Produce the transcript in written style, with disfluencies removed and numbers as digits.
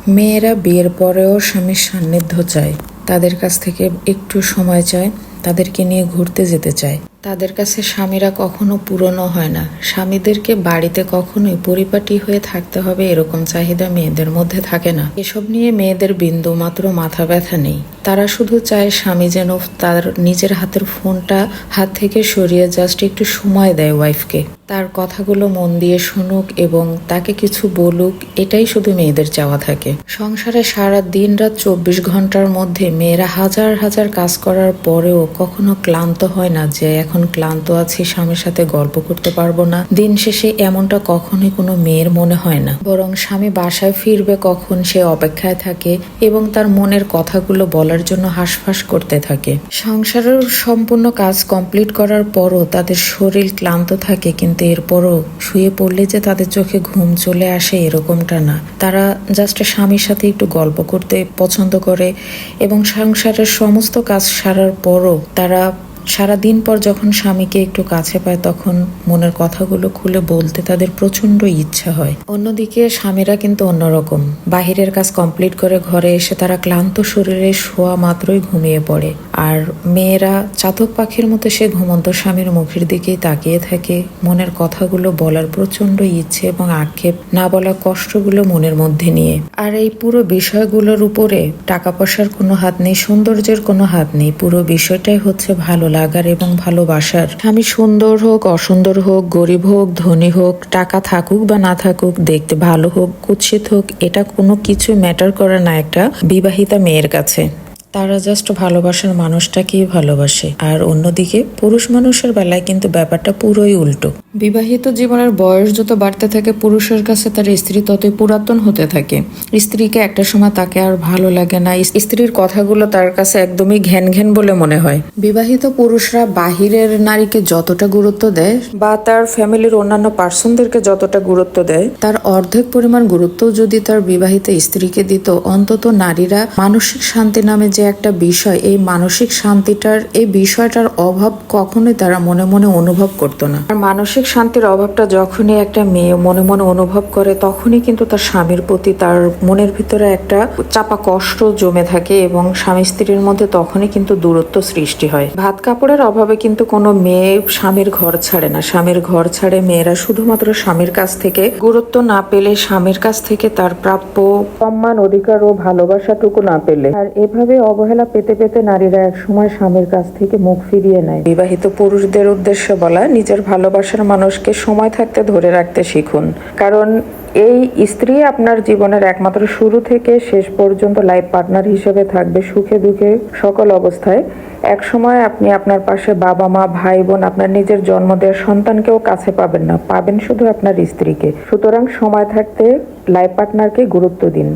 মেয়েরা বিয়ের পরেও স্বামীর সান্নিধ্য চায়, তাদের কাছ থেকে একটু সময় চায়, তাদেরকে নিয়ে ঘুরতে যেতে চায়। তাদের কাছে স্বামীরা কখনো পুরনো হয় না। স্বামীদেরকে বাড়িতে কখনোই পরিপাটি হয়ে থাকতে হবে এরকম চাহিদা মেয়েদের মধ্যে থাকে না। এসব নিয়ে মেয়েদের বিন্দু মাত্র মাথা ব্যথা নেই। তারা শুধু চায় স্বামী যেন তার নিজের হাতের ফোনটা হাত থেকে সরিয়ে জাস্ট একটু সময় দেয় ওয়াইফকে, তার কথাগুলো মন দিয়ে শুনুক এবং তাকে কিছু বলুক। এটাই শুধু মেয়েদের চাওয়া থাকে। সংসারে সারা দিন রাত 24 ঘন্টার মধ্যে মেয়েরা হাজার হাজার কাজ করার পরেও কখনো ক্লান্ত হয় না যে এখন ক্লান্ত আছি, স্বামীর সাথে গল্প করতে পারবো না। দিন শেষে এমনটা কখনোই কোনো মেয়ের মনে হয় না, বরং স্বামী বাসায় ফিরবে কখন সে অপেক্ষায় থাকে এবং তার মনের কথাগুলো বলার জন্য হাঁসফাঁস করতে থাকে। সংসারের সম্পূর্ণ কাজ কমপ্লিট করার পরও তাদের শরীর ক্লান্ত থাকে, কিন্তু এরপরও শুয়ে পড়লে যে তাদের চোখে ঘুম চলে আসে এরকমটা না। তারা জাস্ট স্বামীর সাথে একটু গল্প করতে পছন্দ করে এবং সংসারের সমস্ত কাজ সারার পরও তারা সারাদিন পর যখন স্বামীকে একটু কাছে পায় তখন মনের কথাগুলো খুলে বলতে তাদের প্রচন্ড ইচ্ছা হয়। অন্যদিকে স্বামীরা কিন্তু অন্যরকম। বাহিরের কাজ কমপ্লিট করে ঘরে এসে তারা ক্লান্ত শরীরে শোয়া মাত্রই ঘুমিয়ে পড়ে, আর মেয়েরা চাতক পাখির মতো সে ঘুমন্ত স্বামীর মুখের দিকেই তাকিয়ে থাকে, মনের কথাগুলো বলার প্রচন্ড ইচ্ছে এবং আক্ষেপ, না বলা কষ্টগুলো মনের মধ্যে নিয়ে। আর এই পুরো বিষয়গুলোর উপরে টাকা পয়সার কোনো হাত নেই, সৌন্দর্যের কোনো হাত নেই। পুরো বিষয়টাই হচ্ছে ভালো লাগার এবং ভালোবাসার। স্বামী সুন্দর হোক, অসুন্দর হোক, গরিব হোক, ধনী হোক, টাকা থাকুক বা না থাকুক, দেখতে ভালো হোক, কুৎসিত হোক, এটা কোনো কিছু ম্যাটার করে না একটা বিবাহিতা মেয়ের কাছে। তারা জাস্ট ভালোবাসার মানুষটাকেই ভালোবাসে। আর অন্যদিকে পুরুষ মানুষের বেলায় কিন্তু ব্যাপারটা পুরোই উল্টো। বিবাহিত জীবনের বয়স যত বাড়তে থাকে পুরুষের কাছে তার স্ত্রী ততই পুরাতন হতে থাকে। স্ত্রীকে একটা সময় তাকে আর ভালো লাগে না, স্ত্রীর কথাগুলো তার কাছে একদমই ঘ্যান ঘ্যান বলে মনে হয়। বিবাহিত পুরুষরা বাহিরের নারীকে যতটা গুরুত্ব দেয় বা তার ফ্যামিলির অন্যান্য পার্সনদেরকে যতটা গুরুত্ব দেয়, তার অর্ধেক পরিমাণ গুরুত্ব যদি তার বিবাহিত স্ত্রীকে দিত, অন্তত নারীরা মানসিক শান্তি নামে যে একটা বিষয়, এই মানসিক শান্তিটার, এই বিষয়টার অভাব কখনোই তারা মনে মনে অনুভব করতো না। আর মানসিক শান্তির অভাবটা যখনই একটা মেয়ে মনে মনে অনুভব করে তখনই কিন্তু তার স্বামীর প্রতি তার মনের ভিতরে একটা চাপা কষ্ট জমে থাকে এবং স্বামী স্ত্রীর মধ্যে তখনই কিন্তু দূরত্ব সৃষ্টি হয়। ভাত কাপড়ের অভাবে কিন্তু কোনো মেয়ে স্বামীর ঘর ছাড়ে না। স্বামীর ঘর ছাড়ে মেয়েরা শুধুমাত্র স্বামীর কাছ থেকে গুরুত্ব না পেলে, স্বামীর কাছ থেকে তার প্রাপ্য সম্মান, অধিকার ও ভালোবাসাটুকু না পেলে, আর এভাবে অবহেলা পেতে পেতে নারীরা একসময় স্বামীর কাছ থেকে মুখ ফিরিয়ে নেয়। বিবাহিত পুরুষদের উদ্দেশ্যে বলা, নিজের ভালোবাসার মানুষকে সময় থাকতে ধরে রাখতে শিখুন, কারণ এই স্ত্রী আপনার জীবনের একমাত্র শুরু থেকে শেষ পর্যন্ত লাইফ পার্টনার হিসেবে থাকবে, সুখে দুঃখে সকল অবস্থায়। এক সময় আপনি আপনার পাশে বাবা মা, ভাই বোন, আপনার নিজের জন্ম দেওয়ার সন্তানকেও কাছে পাবেন না, পাবেন শুধু আপনার স্ত্রীকে। সুতরাং সময় থাকতে লাইফ পার্টনারকে গুরুত্ব দিন।